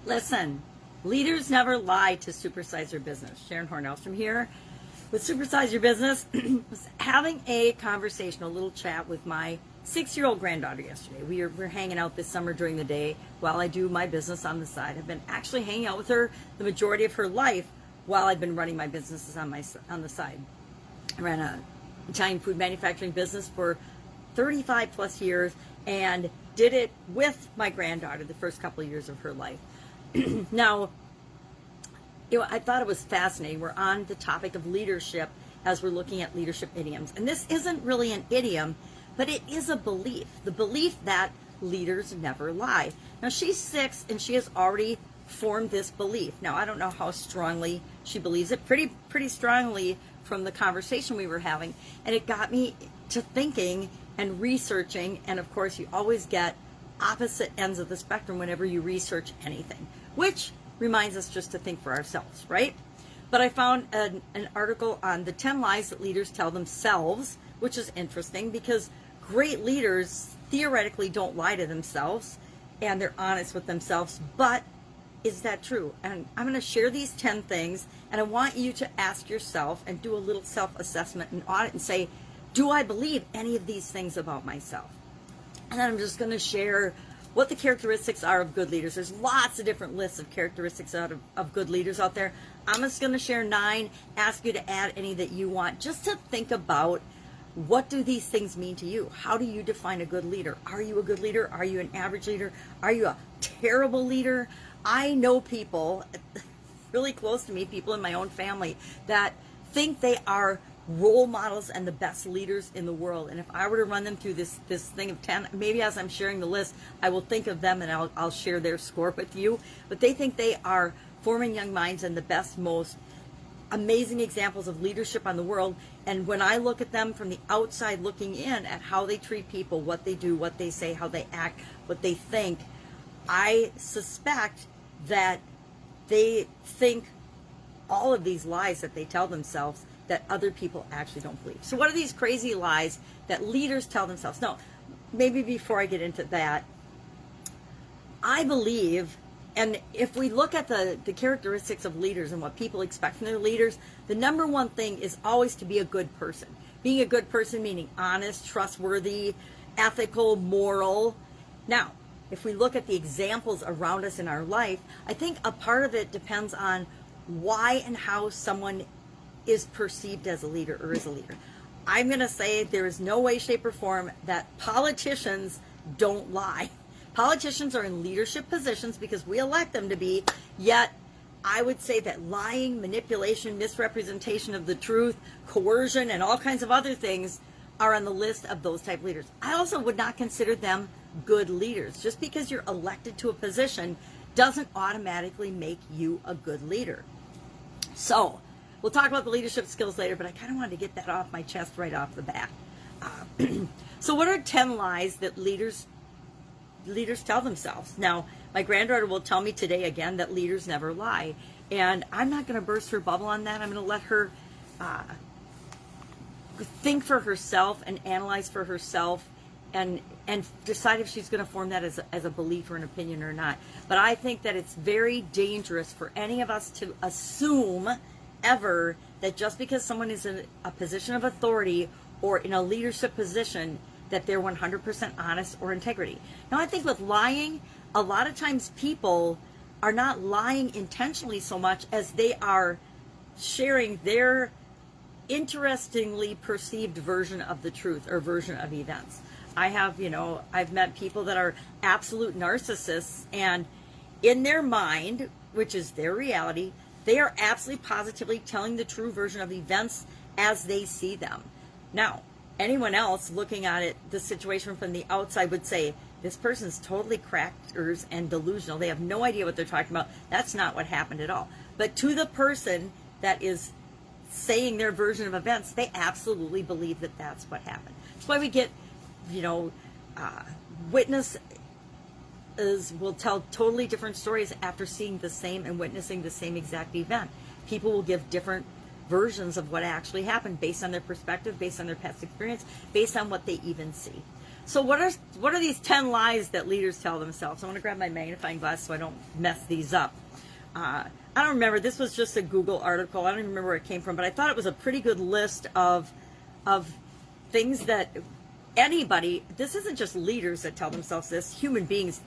Listen, leaders never lie to supersize your business. Sharon Horne-Ellstrom here with Supersize Your Business. Was having a conversation, a little chat with my 6-year-old granddaughter yesterday. We're hanging out this summer during the day while I do my business on the side. I've been actually hanging out with her the majority of her life while I've been running my businesses on the side. I ran a Italian food manufacturing business for 35 plus years and did it with my granddaughter the first couple of years of her life. Now, I thought it was fascinating. We're on the topic of leadership as we're looking at leadership idioms. And this isn't really an idiom, but it is a belief. The belief that leaders never lie. Now, she's 6 and she has already formed this belief. Now, I don't know how strongly she believes it. Pretty strongly from the conversation we were having. And it got me to thinking and researching. And of course, you always get opposite ends of the spectrum whenever you research anything, which reminds us just to think for ourselves, right? But I found an article on the 10 lies that leaders tell themselves, which is interesting because great leaders theoretically don't lie to themselves and they're honest with themselves. But is that true? And I'm going to share these 10 things, and I want you to ask yourself and do a little self-assessment and audit and say, do I believe any of these things about myself? And then I'm just going to share what the characteristics are of good leaders. There's lots of different lists of characteristics of good leaders out there. I'm just going to share 9, ask you to add any that you want, just to think about what do these things mean to you? How do you define a good leader? Are you a good leader? Are you an average leader? Are you a terrible leader? I know people really close to me, people in my own family, that think they are role models and the best leaders in the world. And if I were to run them through this thing of 10, maybe as I'm sharing the list, I will think of them and I'll share their score with you. But they think they are forming young minds and the best, most amazing examples of leadership on the world. And when I look at them from the outside looking in at how they treat people, what they do, what they say, how they act, what they think, I suspect that they think all of these lies that they tell themselves that other people actually don't believe. So what are these crazy lies that leaders tell themselves? No, maybe before I get into that, I believe, and if we look at the characteristics of leaders and what people expect from their leaders, the number one thing is always to be a good person. Being a good person meaning honest, trustworthy, ethical, moral. Now, if we look at the examples around us in our life, I think a part of it depends on why and how someone is perceived as a leader or is a leader. I'm going to say there is no way, shape, or form that politicians don't lie. Politicians are in leadership positions because we elect them to be, yet I would say that lying, manipulation, misrepresentation of the truth, coercion, and all kinds of other things are on the list of those type of leaders. I also would not consider them good leaders. Just because you're elected to a position doesn't automatically make you a good leader. So, we'll talk about the leadership skills later, but I kind of wanted to get that off my chest right off the bat. So what are 10 lies that leaders tell themselves? Now, my granddaughter will tell me today again that leaders never lie. And I'm not going to burst her bubble on that. I'm going to let her think for herself and analyze for herself and decide if she's going to form that as a belief or an opinion or not. But I think that it's very dangerous for any of us to assume ever that just because someone is in a position of authority or in a leadership position that they're 100% honest or integrity. Now, I think with lying, a lot of times people are not lying intentionally so much as they are sharing their interestingly perceived version of the truth or version of events. I've met people that are absolute narcissists, and in their mind, which is their reality, they are absolutely positively telling the true version of events as they see them. Now, anyone else looking at it, the situation from the outside would say, this person's totally crackers and delusional. They have no idea what they're talking about. That's not what happened at all. But to the person that is saying their version of events, they absolutely believe that that's what happened. That's why we get, witnesses will tell totally different stories after seeing the same and witnessing the same exact event. People will give different versions of what actually happened based on their perspective, based on their past experience, based on what they even see. So what are these 10 lies that leaders tell themselves? I want to grab my magnifying glass so I don't mess these up. I don't remember. This was just a Google article. I don't even remember where it came from, but I thought it was a pretty good list of things that anybody, this isn't just leaders that tell themselves this, human beings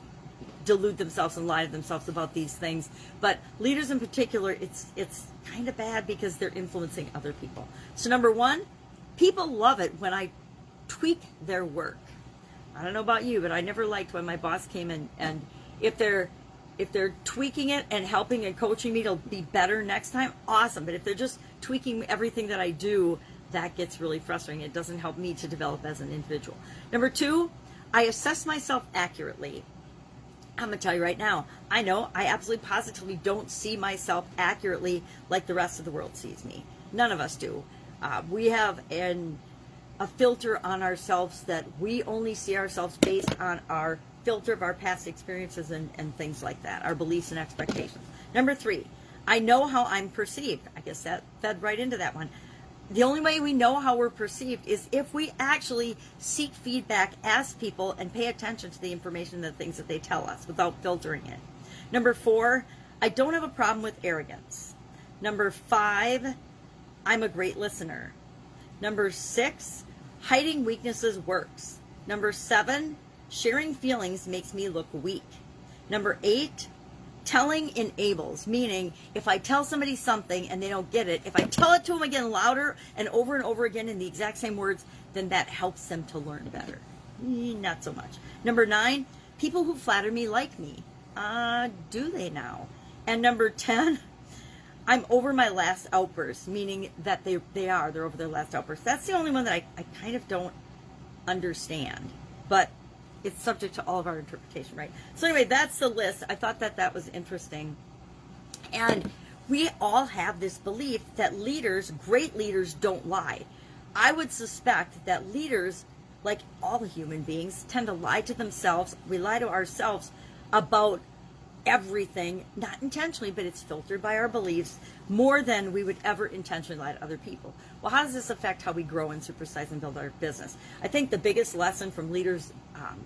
delude themselves and lie to themselves about these things, but leaders in particular, it's kind of bad because they're influencing other people. So number one, people love it when I tweak their work. I don't know about you, but I never liked when my boss came in, and if they're tweaking it and helping and coaching me to be better next time, awesome. But if they're just tweaking everything that I do, that gets really frustrating. It doesn't help me to develop as an individual. Number two, I assess myself accurately. I'm going to tell you right now, I know I absolutely positively don't see myself accurately like the rest of the world sees me. None of us do. We have a filter on ourselves that we only see ourselves based on our filter of our past experiences and things like that, our beliefs and expectations. Number three, I know how I'm perceived. I guess that fed right into that one. The only way we know how we're perceived is if we actually seek feedback, ask people, and pay attention to the information and the things that they tell us without filtering it. Number four, I don't have a problem with arrogance. Number five, I'm a great listener. Number six, hiding weaknesses works. Number seven, sharing feelings makes me look weak. Number eight, telling enables, meaning if I tell somebody something and they don't get it, if I tell it to them again louder and over again in the exact same words, then that helps them to learn better. Not so much. Number nine, people who flatter me like me. Do they now? And number 10, I'm over my last outburst, meaning that they're over their last outburst. That's the only one that I kind of don't understand, but it's subject to all of our interpretation, right? So anyway, that's the list. I thought that was interesting. And we all have this belief that leaders, great leaders, don't lie. I would suspect that leaders, like all human beings, tend to lie to themselves. We lie to ourselves about everything, not intentionally, but it's filtered by our beliefs more than we would ever intentionally lie to other people. Well, how does this affect how we grow and supersize and build our business? I think the biggest lesson from leaders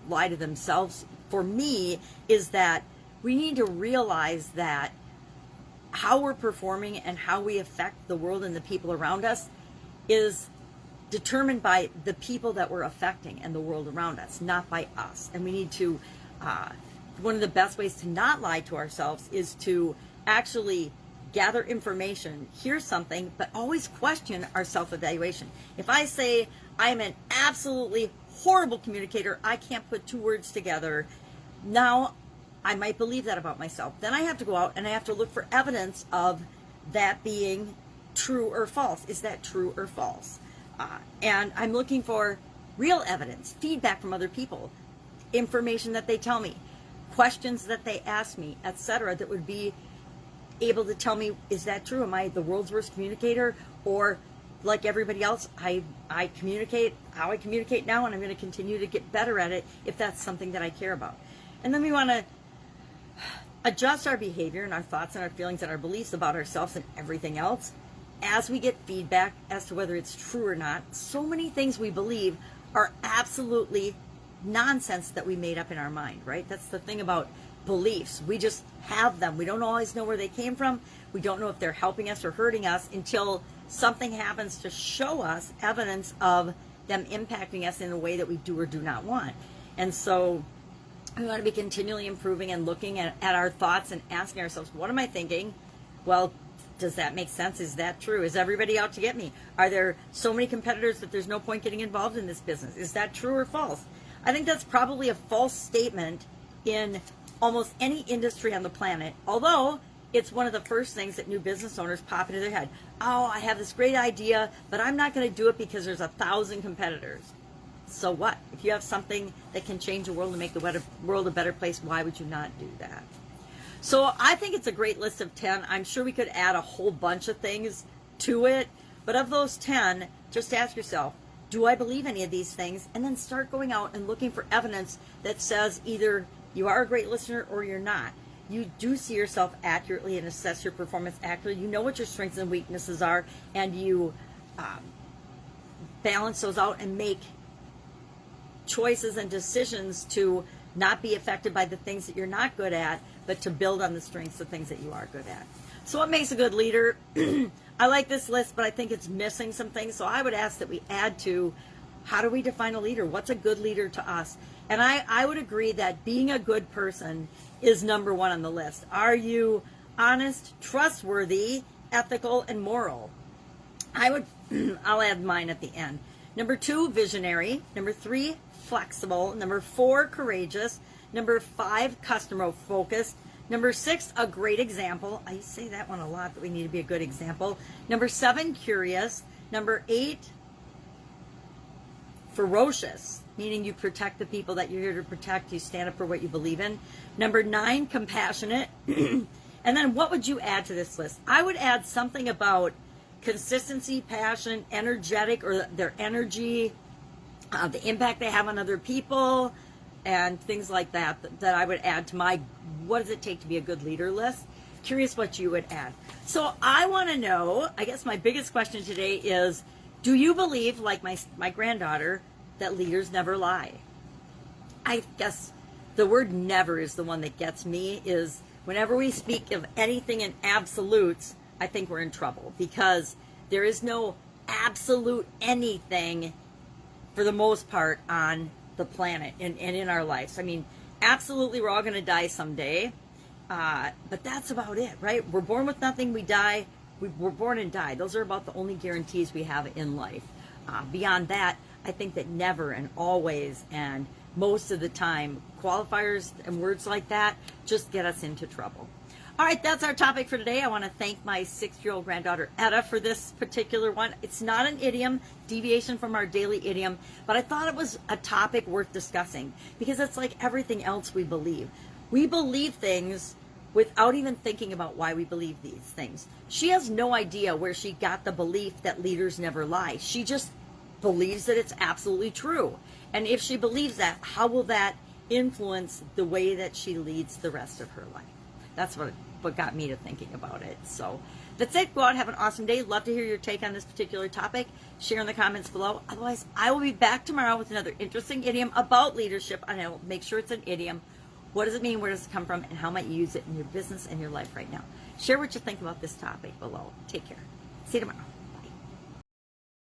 lie to themselves, for me, is that we need to realize that how we're performing and how we affect the world and the people around us is determined by the people that we're affecting and the world around us, not by us. And we need to one of the best ways to not lie to ourselves is to actually gather information, hear something, but always question our self-evaluation. If I say I'm an absolutely horrible communicator, I can't put two words together, now I might believe that about myself. Then I have to go out and I have to look for evidence of that being true or false. Is that true or false? And I'm looking for real evidence, feedback from other people, information that they tell me, questions that they ask me, etc., that would be able to tell me, is that true? Am I the world's worst communicator? Or like everybody else, I communicate how I communicate now, and I'm going to continue to get better at it if that's something that I care about. And then we want to adjust our behavior and our thoughts and our feelings and our beliefs about ourselves and everything else as we get feedback as to whether it's true or not. So many things we believe are absolutely nonsense that we made up in our mind, right? That's the thing about beliefs. We just have them. We don't always know where they came from. We don't know if they're helping us or hurting us until something happens to show us evidence of them impacting us in a way that we do or do not want. And so we want to be continually improving and looking at our thoughts and asking ourselves, what am I thinking? Well, does that make sense? Is that true? Is everybody out to get me? Are there so many competitors that there's no point getting involved in this business? Is that true or false? I think that's probably a false statement in almost any industry on the planet, although it's one of the first things that new business owners pop into their head. Oh, I have this great idea, but I'm not going to do it because there's 1,000 competitors. So what? If you have something that can change the world and make the world a better place, why would you not do that? So I think it's a great list of 10. I'm sure we could add a whole bunch of things to it, but of those 10, just ask yourself, do I believe any of these things? And then start going out and looking for evidence that says either you are a great listener or you're not. You do see yourself accurately and assess your performance accurately. You know what your strengths and weaknesses are, and you balance those out and make choices and decisions to not be affected by the things that you're not good at, but to build on the strengths of things that you are good at. So what makes a good leader? I like this list, but I think it's missing some things. So I would ask that we add to, how do we define a leader? What's a good leader to us? And I would agree that being a good person is number one on the list. Are you honest, trustworthy, ethical, and moral? I'll add mine at the end. Number 2, visionary. Number 3, flexible. Number 4, courageous. Number 5, customer focused. Number 6, a great example. I say that one a lot, that we need to be a good example. Number 7, curious. Number 8, ferocious, meaning you protect the people that you're here to protect. You stand up for what you believe in. Number 9, compassionate. And then what would you add to this list? I would add something about consistency, passion, energetic, or their energy, the impact they have on other people, and things like that I would add to my what does it take to be a good leader list. Curious what you would add. So I want to know, I guess my biggest question today is, do you believe, like my granddaughter, that leaders never lie? I guess the word never is the one that gets me. Is whenever we speak of anything in absolutes, I think we're in trouble, because there is no absolute anything for the most part on the planet and in our lives. I mean, absolutely, we're all going to die someday, but that's about it, right? We're born with nothing, we die, we're born and die. Those are about the only guarantees we have in life. Beyond that, I think that never and always and most of the time, qualifiers and words like that just get us into trouble. All right, that's our topic for today. I want to thank my 6-year-old granddaughter, Etta, for this particular one. It's not an idiom, deviation from our daily idiom, but I thought it was a topic worth discussing, because it's like everything else we believe. We believe things without even thinking about why we believe these things. She has no idea where she got the belief that leaders never lie. She just believes that it's absolutely true. And if she believes that, how will that influence the way that she leads the rest of her life? That's what got me to thinking about it. So that's it. Go out and have an awesome day. Love to hear your take on this particular topic. Share in the comments below. Otherwise, I will be back tomorrow with another interesting idiom about leadership, and I will make sure it's an idiom. What does it mean? Where does it come from? And how might you use it in your business and your life right now? Share what you think about this topic below. Take care. See you tomorrow.